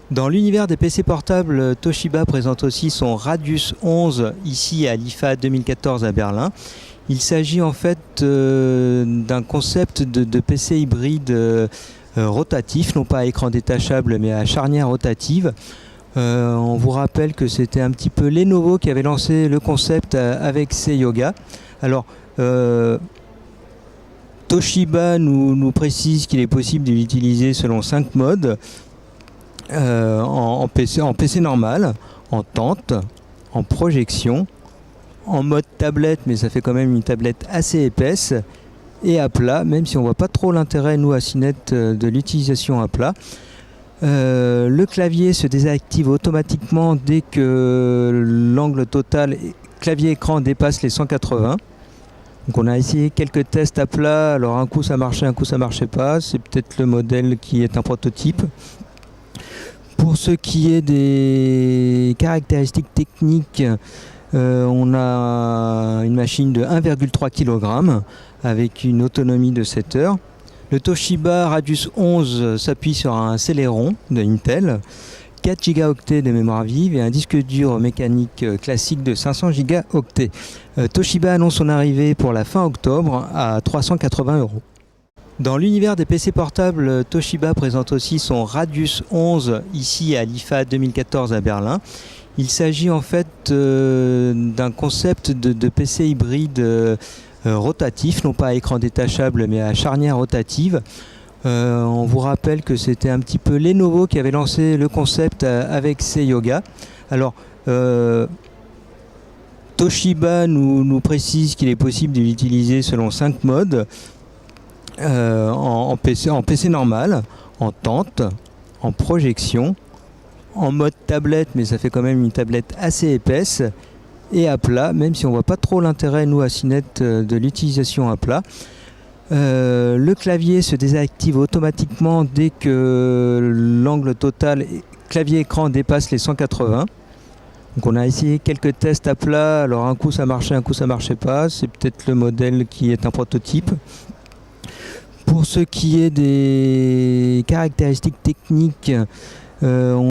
Dans l'univers des PC portables, Toshiba présente aussi son Radius 11 ici à l'IFA 2014 à Berlin. Il s'agit en fait d'un concept de PC hybride rotatif, non pas à écran détachable mais à charnière rotative. On vous rappelle que c'était un petit peu Lenovo qui avait lancé le concept avec Seiyoga. Alors, Toshiba nous précise qu'il est possible de l'utiliser selon 5 modes. En PC normal, en tente, en projection, en mode tablette, mais ça fait quand même une tablette assez épaisse, et à plat, même si on voit pas trop l'intérêt, nous à Cinet, de l'utilisation à plat. Le clavier se désactive automatiquement dès que l'angle total clavier-écran dépasse les 180. Donc on a essayé quelques tests à plat, alors un coup ça marchait, un coup ça marchait pas, c'est peut-être le modèle qui est un prototype. Pour ce qui est des caractéristiques techniques, on a une machine de 1,3 kg avec une autonomie de 7 heures. Le Toshiba Radius 11 s'appuie sur un Celeron de Intel, 4 Go de mémoire vive et un disque dur mécanique classique de 500 Go. Toshiba annonce son arrivée pour la fin octobre à 380 €. Dans l'univers des PC portables, Toshiba présente aussi son Radius 11 ici à l'IFA 2014 à Berlin. Il s'agit en fait d'un concept de PC hybride rotatif, non pas à écran détachable mais à charnière rotative. On vous rappelle que c'était un petit peu Lenovo qui avait lancé le concept avec Seiyoga. Alors, Toshiba nous précise qu'il est possible de l'utiliser selon 5 modes. En PC normal, en tente, en projection, en mode tablette, mais ça fait quand même une tablette assez épaisse, et à plat, même si on voit pas trop l'intérêt, nous à Cinet, de l'utilisation à plat. Le clavier se désactive automatiquement dès que l'angle total clavier-écran dépasse les 180. Donc on a essayé quelques tests à plat, alors un coup ça marchait, un coup ça marchait pas, c'est peut-être le modèle qui est un prototype. Pour ce qui est des caractéristiques techniques,